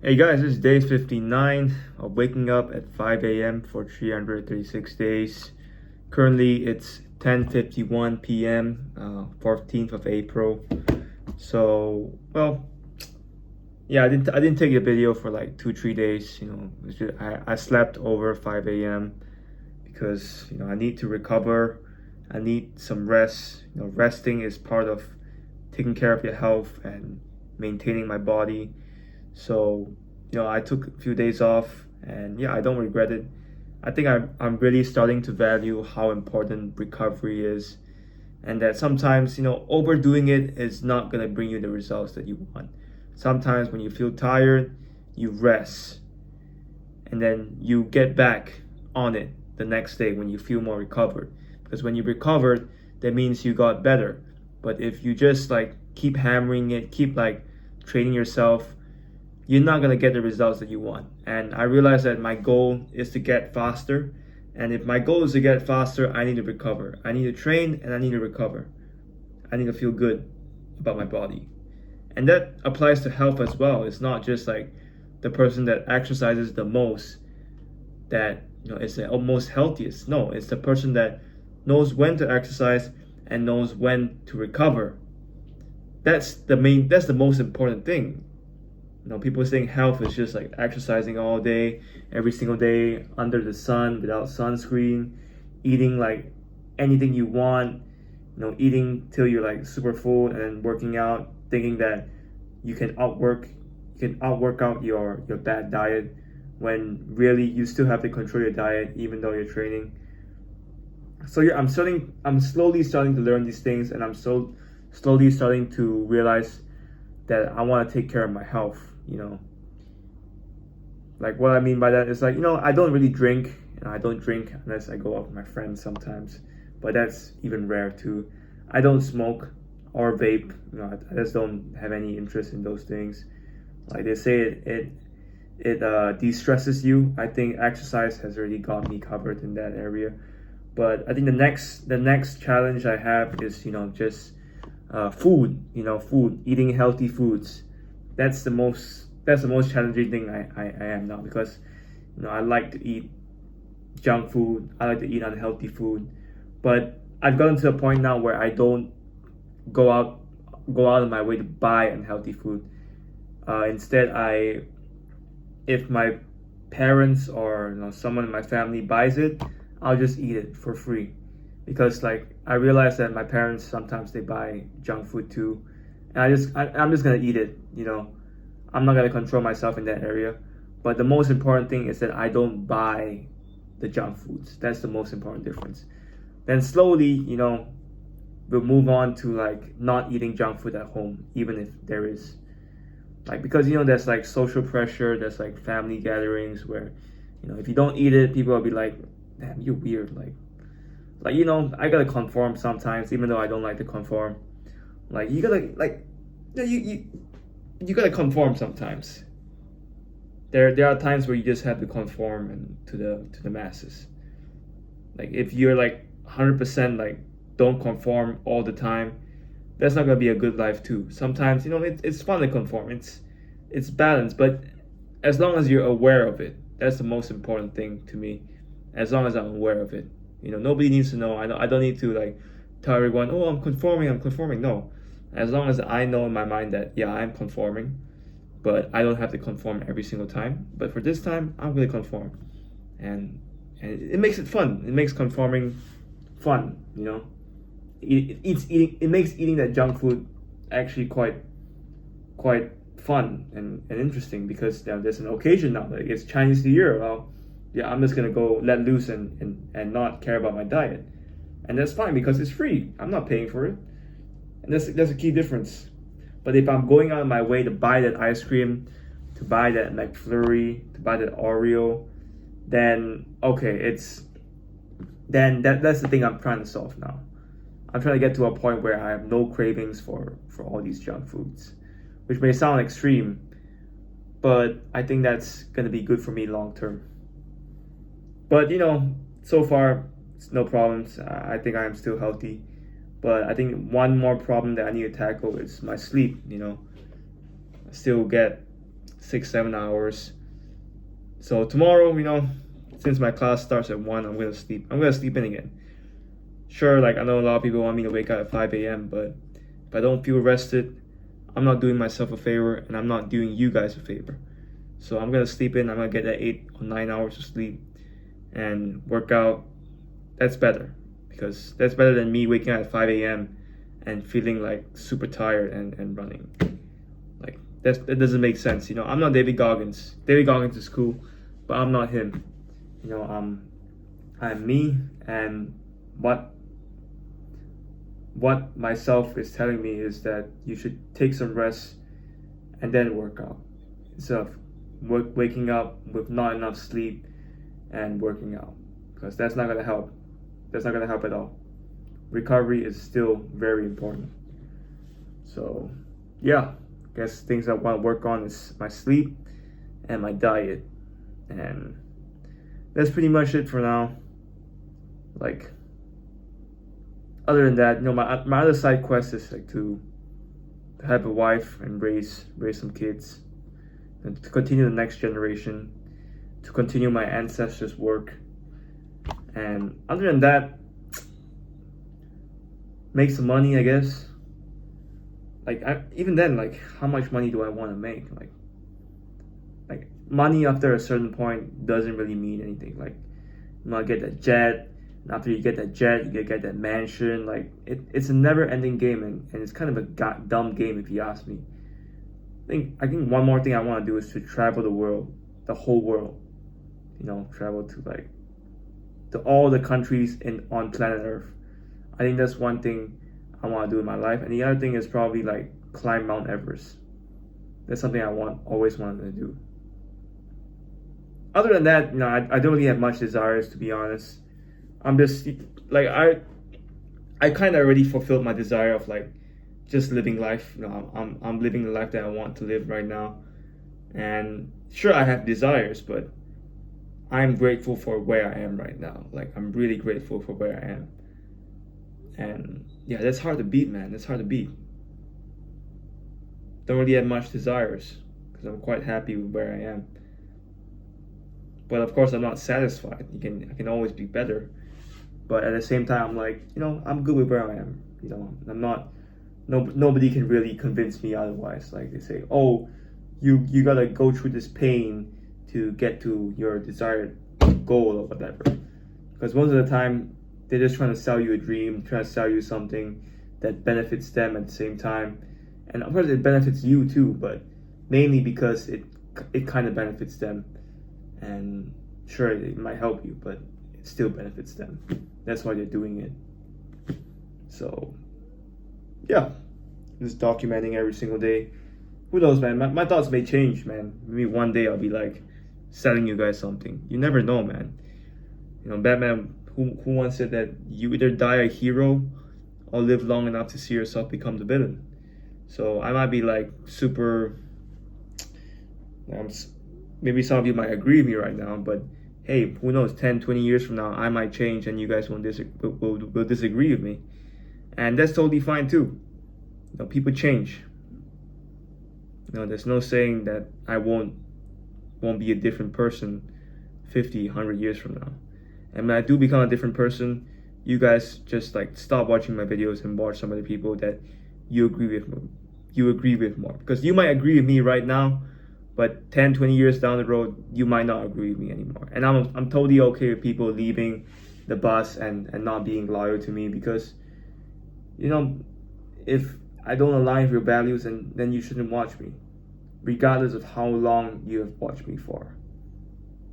Hey guys, this is day 59 of waking up at 5 a.m. for 336 days. Currently, it's 10:51 p.m., 14th of April. So, well, yeah, I didn't take a video for like 2-3 days. I slept over 5 a.m. because I need to recover. I need some rest. Resting is part of taking care of your health and maintaining my body. So, I took a few days off, and yeah, I don't regret it. I think I'm really starting to value how important recovery is, and that sometimes, overdoing it is not gonna bring you the results that you want. Sometimes when you feel tired, you rest, and then you get back on it the next day when you feel more recovered. Because when you recovered, that means you got better. But if you just like keep hammering it, keep like training yourself, you're not gonna get the results that you want. And I realized that my goal is to get faster. And if my goal is to get faster, I need to recover. I need to train and I need to recover. I need to feel good about my body. And that applies to health as well. It's not just like the person that exercises the most that is the most healthiest. No, it's the person that knows when to exercise and knows when to recover. That's the most important thing. People saying health is just like exercising all day, every single day, under the sun, without sunscreen, eating like anything you want, eating till you're like super full, and then working out, thinking that you can outwork out your bad diet, when really you still have to control your diet even though you're training. So yeah, I'm slowly starting to learn these things, and I'm so slowly starting to realize that I want to take care of my health. Like what I mean by that is like, I don't really drink. I don't drink unless I go out with my friends sometimes, but that's even rare too. I don't smoke or vape. I just don't have any interest in those things. Like they say, it de-stresses you. I think exercise has already got me covered in that area. But I think the next challenge I have is just food. Food, eating healthy foods. That's the most challenging thing I am now, because I like to eat junk food. I like to eat unhealthy food, but I've gotten to a point now where I don't go out of my way to buy unhealthy food. Instead, if my parents or someone in my family buys it, I'll just eat it for free, because like I realize that my parents sometimes they buy junk food too, and I'm just gonna eat it. I'm not gonna control myself in that area. But the most important thing is that I don't buy the junk foods. That's the most important difference. Then slowly, we'll move on to like not eating junk food at home, even if there is like, because there's like social pressure, there's like family gatherings where if you don't eat it, people will be like, damn, you're weird. Like I gotta conform sometimes, even though I don't like to conform. Like you gotta like you gotta conform sometimes. There are times where you just have to conform and to the masses. Like if you're like 100% like don't conform all the time, that's not gonna be a good life too. Sometimes it's fun to conform. It's balanced, but as long as you're aware of it, that's the most important thing to me. As long as I'm aware of it, nobody needs to know. I don't need to like tell everyone, oh, I'm conforming. No, as long as I know in my mind that yeah, I'm conforming, but I don't have to conform every single time. But for this time, I'm gonna conform, and it makes it fun. It makes conforming fun. It makes eating that junk food actually quite fun and interesting, because there's an occasion now. Like it's Chinese New Year. Well, yeah, I'm just gonna go let loose and not care about my diet, and that's fine because it's free. I'm not paying for it, and that's a key difference. But if I'm going out of my way to buy that ice cream, to buy that McFlurry, to buy that Oreo, then okay, that's the thing I'm trying to solve now. I'm trying to get to a point where I have no cravings for all these junk foods, which may sound extreme, but I think that's gonna be good for me long term. But so far it's no problems. I think I am still healthy, but I think one more problem that I need to tackle is my sleep. I still get 6-7 hours. So tomorrow, since my class starts at 1, I'm gonna sleep. I'm gonna sleep in again. Sure, like I know a lot of people want me to wake up at 5 a.m., but if I don't feel rested, I'm not doing myself a favor, and I'm not doing you guys a favor. So I'm gonna sleep in. I'm gonna get that 8 or 9 hours of sleep and work out. That's better, because that's better than me waking up at 5 a.m. and feeling like super tired and running. Like that doesn't make sense. I'm not David Goggins. David Goggins is cool, but I'm not him. I'm me, and what myself is telling me is that you should take some rest and then work out, instead of waking up with not enough sleep and working out, because that's not going to help. That's not going to help at all. Recovery is still very important. So yeah, I guess things I want to work on is my sleep and my diet, and that's pretty much it for now. Like, other than that, my other side quest is like to have a wife and raise some kids, and to continue the next generation, to continue my ancestors' work. And other than that, make some money, I guess. Like, even then, like, how much money do I want to make? Like money after a certain point doesn't really mean anything. Like, you want to get that jet, and after you get that jet, you get that mansion. Like, it's a never-ending game, and it's kind of a dumb game if you ask me. I think one more thing I want to do is to travel the world, the whole world. Travel to all the countries on planet Earth. I think that's one thing I want to do in my life, and the other thing is probably like climb Mount Everest. That's something I always wanted to do. Other than that, I don't really have much desires, to be honest. I'm just like I kind of already fulfilled my desire of like just living life. I'm living the life that I want to live right now, and sure, I have desires, but I'm grateful for where I am right now. Like, I'm really grateful for where I am. And yeah, that's hard to beat, man. That's hard to beat. Don't really have much desires, because I'm quite happy with where I am. But of course, I'm not satisfied. I can always be better. But at the same time, I'm like, I'm good with where I am. I'm not. Nobody can really convince me otherwise. Like, they say, oh, you gotta go through this pain to get to your desired goal or whatever. Because most of the time, they're just trying to sell you a dream, trying to sell you something that benefits them at the same time. And of course, it benefits you too, but mainly because it kind of benefits them. And sure, it might help you, but it still benefits them. That's why they're doing it. So yeah, just documenting every single day. Who knows, man? My thoughts may change, man. Maybe one day I'll be like selling you guys something. You never know, man. Batman, who once said that you either die a hero or live long enough to see yourself become the villain. So I might be like super. Maybe some of you might agree with me right now, but hey, who knows? 10, 20 years from now, I might change, and you guys will disagree with me, and that's totally fine too. People change. There's no saying that I won't be a different person 50, 100 years from now. And when I do become a different person, you guys just like stop watching my videos and watch some of the people that you agree with more. Because you might agree with me right now, but 10, 20 years down the road, you might not agree with me anymore. And I'm totally okay with people leaving the bus and not being loyal to me, because if I don't align with your values, and then you shouldn't watch me, regardless of how long you have watched me for.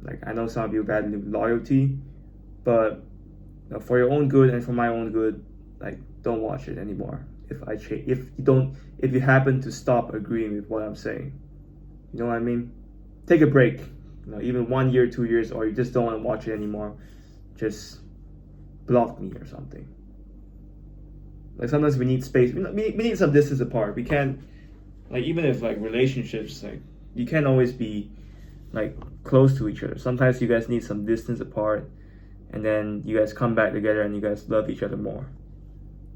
Like, I know some of you value loyalty, but for your own good and for my own good, like, don't watch it anymore. If you happen to stop agreeing with what I'm saying, you know what I mean? Take a break. Even 1 year, 2 years, or you just don't want to watch it anymore. Just block me or something. Like, sometimes we need space. We need some distance apart. We can't, like, even if like relationships, like, you can't always be like close to each other. Sometimes you guys need some distance apart, and then you guys come back together and you guys love each other more.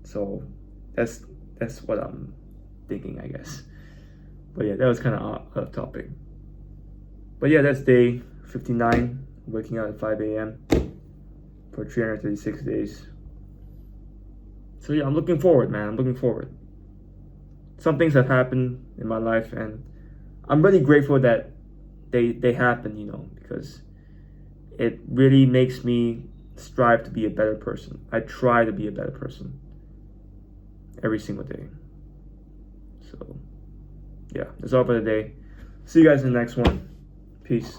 So that's what I'm thinking, I guess. But yeah, that was kind of off topic. But yeah, that's day 59, waking up at 5 a.m. for 336 days. So yeah, I'm looking forward, man. I'm looking forward. Some things have happened in my life, and I'm really grateful that they happen, because it really makes me strive to be a better person. I try to be a better person every single day. So yeah, that's all for today. See you guys in the next one. Peace.